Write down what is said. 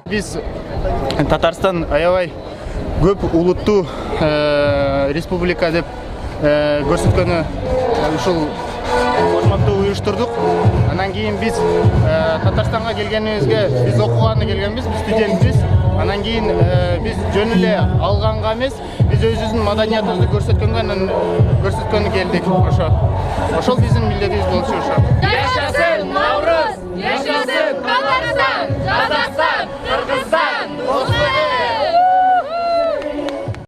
Biz Татарстан аябай көп улуттуу республика деп көрсөткөнү ушул форматты уюштурдук. Анан кийин биз Татарстанга келгенибизге биз окуганы келгенбиз, биз студентпиз. Анан кийин биз жөн эле алганга эмес, биз өзүбүздүн маданиятыбызды көрсөткөнгө келдик. Ошол биздин милдетибиз болчу ошо.